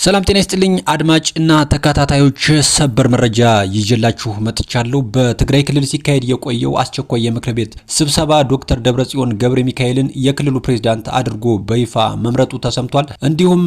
ሰላም ጤና ይስጥልኝ አድማጭ እና ተከታታዮች ሰበር መረጃ ይዤላችሁ መጥቻለሁ። በትግራይ ክልል ሲካሄድ የቆየው አስቸኳይ የምክር ቤት ስብሰባ ዶክተር ደብረጽዮን ገብረ ሚካኤልን የክልሉ ፕሬዝዳንት አድርጎ በይፋ መምረጡ ተሰምቷል። እንዲሁም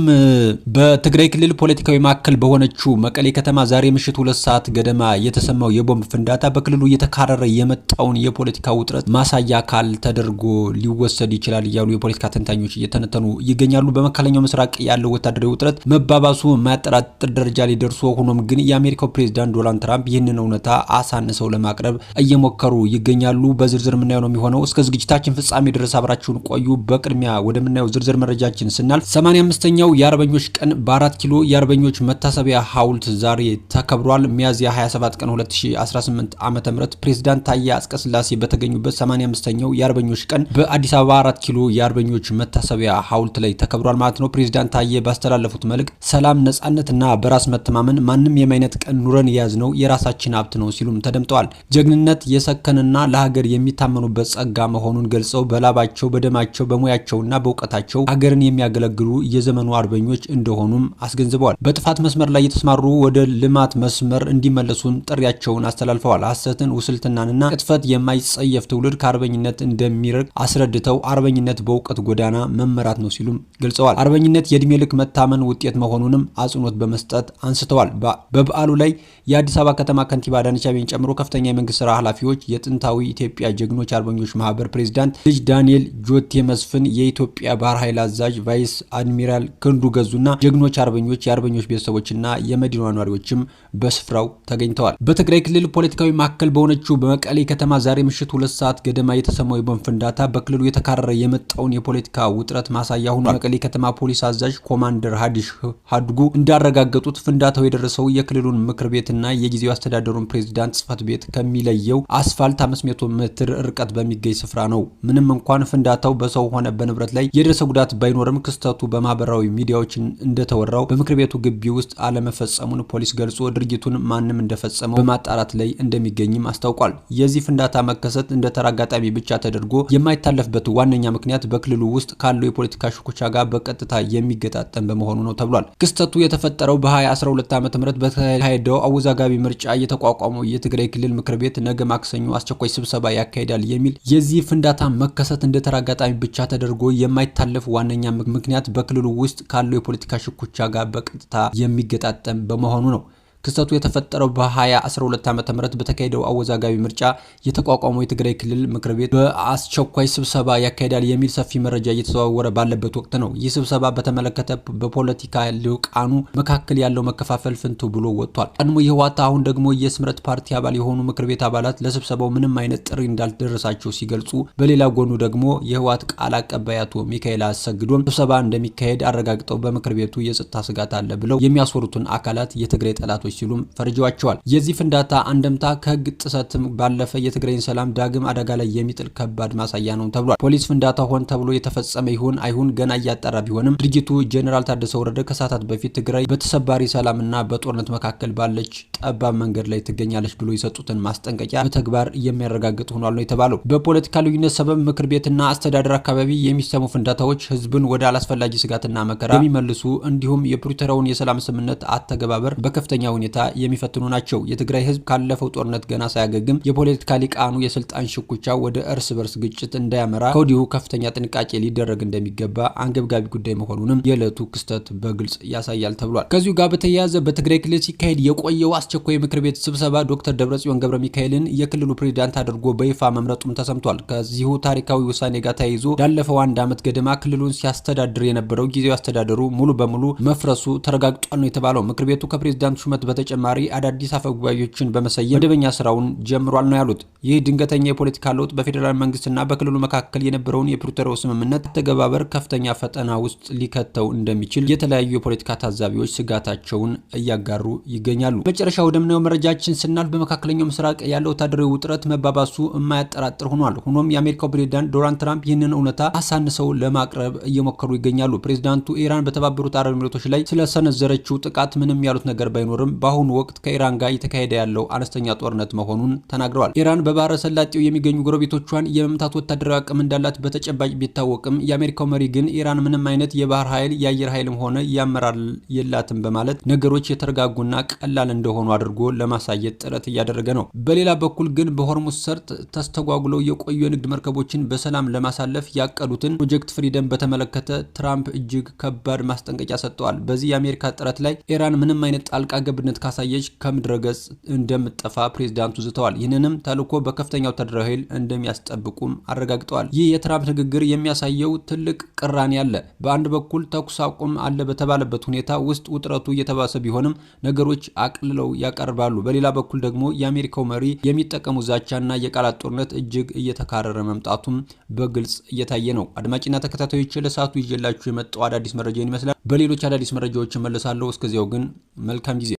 በትግራይ ክልል ፖለቲካዊ ማዕከል በሆነችው መቀሌ ከተማ ዛሬ ምሽት 2 ሰዓት ገደማ የተሰማው የቦምብ ፍንዳታ በክልሉ እየተካረረ የመጣውን የፖለቲካ ውጥረት ማሳያ አካል ተደርጎ ሊወሰድ ይችላል እያሉ የፖለቲካ ተንታኞች እየተነተኑ ይገኛሉ። በመካከለኛው ምስራቅ ያለው ወታደራዊ ውጥረት መባባሱ ማያጠራጥር ደረጃ ላይ ደርሶ ሆኖም ግን የአሜሪካው ፕሬዝዳንት ዶናልድ ትራምፕ ይህንን እውነታ አሳንሰው ለማቅረብ እየሞከሩ ይገኛሉ። በዝርዝር የምናየው ነው የሚሆነው። እስከ ዝግጅታችን ፍጻሜ ድረስ አብራችሁን ቆዩ። በቅድሚያ ወደምናየው ዝርዝር መረጃችን ስናልፍ 85ኛው የአርበኞች ቀን በ4 ኪሎ የአርበኞች መታሰቢያ ሐውልት ዛሬ ተከብሯል። ሚያዝያ 27 ቀን 2018 ዓ.ም ፕሬዝዳንት ታዬ አጽቀሥላሴ በተገኙበት 85ኛው የአርበኞች ቀን በአዲስ አበባ 4 ኪሎ የአርበኞች መታሰቢያ ሐውልት ላይ ተከብሯል ማለት ነው። ፕሬዝዳንት ታዬ ባስተላለፉት መልእክት ሰላም፣ ነጻነትና በራስ መተማመን ማንም የማይነጥቀን ኑረን የያዝነው የራሳችን ሀብት ነው ሲሉም ተደምጠዋል። ጀግንነት የሰከነና ለሀገር የሚታመኑበት ጸጋ መሆኑን ገልጸው በላባቸው፣ በደማቸው፣ በሙያቸውና በእውቀታቸው ሀገርን የሚያገለግሉ የዘመኑ አርበኞች እንደሆኑም አስገንዝበዋል። በጥፋት መስመር ላይ የተሰማሩ ወደ ልማት መስመር እንዲመለሱን ጥሪያቸውን አስተላልፈዋል። ሐሰትን፣ ውስልትናንና ቅጥፈት የማይጸየፍ ትውልድ ከአርበኝነት እንደሚርቅ አስረድተው አርበኝነት በእውቀት ጎዳና መመራት ነው ሲሉም ገልጸዋል። አርበኝነት የእድሜ ልክ መታመን ውጤት መሆኑንም አጽንኦት በመስጠት አንስተዋል። በበዓሉ ላይ የአዲስ አበባ ከተማ ከንቲባ አዳነች አቤቤን ጨምሮ ከፍተኛ የመንግስት ስራ ኃላፊዎች፣ የጥንታዊ ኢትዮጵያ ጀግኖች አርበኞች ማህበር ፕሬዝዳንት ልጅ ዳንኤል ጆቴ መስፍን፣ የኢትዮጵያ ባህር ኃይል አዛዥ ቫይስ አድሚራል ክንዱ ገዙና ጀግኖች አርበኞች፣ የአርበኞች ቤተሰቦችና የመዲናዋ ነዋሪዎችም በስፍራው ተገኝተዋል። በትግራይ ክልል ፖለቲካዊ ማዕከል በሆነችው በመቀሌ ከተማ ዛሬ ምሽት 2 ሰዓት ገደማ የተሰማው የቦምብ ፍንዳታ በክልሉ የተካረረ የመጣውን የፖለቲካ ውጥረት ማሳያ ሆኗል። መቀሌ ከተማ ፖሊስ አዛዥ ኮማንደር ሀዲሽ ሀድጉ እንዳረጋገጡት ፍንዳታው የደረሰው የክልሉን ምክር ቤትና የጊዜው አስተዳደሩን ፕሬዝዳንት ጽፈት ቤት ከሚለየው አስፋልት 500 ሜትር ርቀት በሚገኝ ስፍራ ነው። ምንም እንኳን ፍንዳታው በሰው ሆነ በንብረት ላይ የደረሰ ጉዳት ባይኖርም ክስተቱ በማህበራዊ ሚዲያዎች እንደተወራው በምክር ቤቱ ግቢ ውስጥ አለመፈጸሙን ፖሊስ ገልጾ ድርጊቱን ማንም እንደፈጸመው በማጣራት ላይ እንደሚገኝም አስታውቋል። የዚህ ፍንዳታ መከሰት እንደ ተራ አጋጣሚ ብቻ ተደርጎ የማይታለፍበት ዋነኛ ምክንያት በክልሉ ውስጥ ካለው የፖለቲካ ሽኩቻ ጋር በቀጥታ የሚገጣጠም በመሆኑ ነው ተብሏል። ክስተቱ የተፈጠረው በ2012 ዓ.ም በተካሄደው አወዛጋቢ ምርጫ የተቋቋመው የትግራይ ክልል ምክር ቤት ነገ ማክሰኞ አስቸኳይ ስብሰባ ያካሂዳል የሚል የዚህ ፍንዳታ መከሰት እንደ ተራ አጋጣሚ ብቻ ተደርጎ የማይታለፍ ዋነኛ ምክንያት በክልሉ ውስጥ ካለው የፖለቲካ ሽኩቻ ጋር በቀጥታ የሚገጣጠም በመሆኑ ነው። ክስተቱ የተፈጠረው በ2012 ዓ.ም በተካሄደው አወዛጋቢ ምርጫ የተቋቋመው የትግራይ ክልል ምክር ቤት በአስቸኳይ ስብሰባ ያካሂዳል የሚል ሰፊ መረጃ እየተዘዋወረ ባለበት ወቅት ነው። ይህ ስብሰባ በተመለከተ በፖለቲካ ልሂቃኑ መካከል ያለው መከፋፈል ፍንቱ ብሎ ወጥቷል። ቀድሞ የህወሓት አሁን ደግሞ የስምረት ፓርቲ አባል የሆኑ ምክር ቤት አባላት ለስብሰባው ምንም አይነት ጥሪ እንዳልደረሳቸው ሲገልጹ፣ በሌላ ጎኑ ደግሞ የህወሓት ቃል አቀባይ አቶ ሚካኤል አሰግዶም ስብሰባ እንደሚካሄድ አረጋግጠው በምክር ቤቱ የጸጥታ ስጋት አለ ብለው የሚያስወሩትን አካላት የትግራይ ጠላቶች ሲሉም ፈርጀዋቸዋል። የዚህ ፍንዳታ አንደምታ ከህግ ጥሰትም ባለፈ የትግራይን ሰላም ዳግም አደጋ ላይ የሚጥል ከባድ ማሳያ ነው ተብሏል። ፖሊስ ፍንዳታ ሆን ተብሎ የተፈጸመ ይሁን አይሁን ገና እያጣራ ቢሆንም ድርጊቱ ጀነራል ታደሰ ወረደ ከሰዓታት በፊት ትግራይ በተሰባሪ ሰላምና በጦርነት መካከል ባለች ጠባብ መንገድ ላይ ትገኛለች ብሎ የሰጡትን ማስጠንቀቂያ በተግባር የሚያረጋግጥ ሆኗል ነው የተባለው። በፖለቲካ ልዩነት ሰበብ ምክር ቤትና አስተዳደር አካባቢ የሚሰሙ ፍንዳታዎች ህዝብን ወደ አላስፈላጊ ስጋትና መከራ የሚመልሱ እንዲሁም የፕሪቶሪያውን የሰላም ስምምነት አተገባበር በከፍተኛ ሁኔታ የሚፈትኑ ናቸው። የትግራይ ህዝብ ካለፈው ጦርነት ገና ሳያገግም የፖለቲካ ሊቃኑ የስልጣን ሽኩቻ ወደ እርስ በርስ ግጭት እንዳያመራ ከወዲሁ ከፍተኛ ጥንቃቄ ሊደረግ እንደሚገባ አንገብጋቢ ጉዳይ መሆኑንም የዕለቱ ክስተት በግልጽ ያሳያል ተብሏል። ከዚሁ ጋር በተያያዘ በትግራይ ክልል ሲካሄድ የቆየው አስቸኳይ ምክር ቤት ስብሰባ ዶክተር ደብረጽዮን ገብረ ሚካኤልን የክልሉ ፕሬዝዳንት አድርጎ በይፋ መምረጡም ተሰምቷል። ከዚሁ ታሪካዊ ውሳኔ ጋር ተያይዞ ላለፈው 1 ዓመት ገደማ ክልሉን ሲያስተዳድር የነበረው ጊዜያዊ አስተዳደሩ ሙሉ በሙሉ መፍረሱ ተረጋግጧል ነው የተባለው። ምክር ቤቱ ከፕሬዝዳንቱ ሹመት በተጨማሪ አዳዲስ አፈጉባኤዎችን በመሰየም መደበኛ ስራውን ጀምሯል ነው ያሉት። ይህ ድንገተኛ የፖለቲካ ለውጥ በፌዴራል መንግስትና በክልሉ መካከል የነበረውን የፕሪቶሪያው ስምምነት ተገባበር ከፍተኛ ፈተና ውስጥ ሊከተው እንደሚችል የተለያዩ የፖለቲካ ታዛቢዎች ስጋታቸውን እያጋሩ ይገኛሉ። መጨረሻ ወደምናየው መረጃችን ስናልፍ በመካከለኛው ምስራቅ ያለው ወታደራዊ ውጥረት መባባሱ የማያጠራጥር ሆኗል። ሆኖም የአሜሪካው ፕሬዝዳንት ዶናልድ ትራምፕ ይህንን እውነታ አሳንሰው ለማቅረብ እየሞከሩ ይገኛሉ። ፕሬዝዳንቱ ኢራን በተባበሩት አረብ ኤሚሬቶች ላይ ስለሰነዘረችው ጥቃት ምንም ያሉት ነገር ባይኖርም በአሁኑ ወቅት ከኢራን ጋር እየተካሄደ ያለው አነስተኛ ጦርነት መሆኑን ተናግረዋል። ኢራን በባህረ ሰላጤው የሚገኙ ጎረቤቶቿን የመምታት ወታደራዊ አቅም እንዳላት በተጨባጭ ቢታወቅም የአሜሪካው መሪ ግን ኢራን ምንም አይነት የባህር ኃይል የአየር ኃይልም ሆነ የአመራር የላትም በማለት ነገሮች የተረጋጉና ቀላል እንደሆኑ አድርጎ ለማሳየት ጥረት እያደረገ ነው። በሌላ በኩል ግን በሆርሙዝ ሰርጥ ተስተጓጉለው የቆዩ የንግድ መርከቦችን በሰላም ለማሳለፍ ያቀዱትን ፕሮጀክት ፍሪደም በተመለከተ ትራምፕ እጅግ ከባድ ማስጠንቀቂያ ሰጥተዋል። በዚህ የአሜሪካ ጥረት ላይ ኢራን ምንም አይነት ጣልቃ ገብነት ካሳየች ከምድረገጽ እንደምትጠፋ ፕሬዝዳንቱ ዝተዋል። ይህንንም ተልዕኮ በከፍተኛ ወታደራዊ ኃይል እንደሚያስጠብቁም አረጋግጠዋል። ይህ የትራምፕ ንግግር የሚያሳየው ትልቅ ቅራኔ አለ። በአንድ በኩል ተኩስ አቁም አለ በተባለበት ሁኔታ ውስጥ ውጥረቱ እየተባሰ ቢሆንም ነገሮች አቅልለው ያቀርባሉ። በሌላ በኩል ደግሞ የአሜሪካው መሪ የሚጠቀሙ ዛቻና የቃላት ጦርነት እጅግ እየተካረረ መምጣቱም በግልጽ እየታየ ነው። አድማጭና ተከታታዮች ለሰዓቱ ይዤላችሁ የመጣው አዳዲስ መረጃ ይመስላል። በሌሎች አዳዲስ መረጃዎች እመለሳለሁ። እስከዚያው ግን መልካም ጊዜ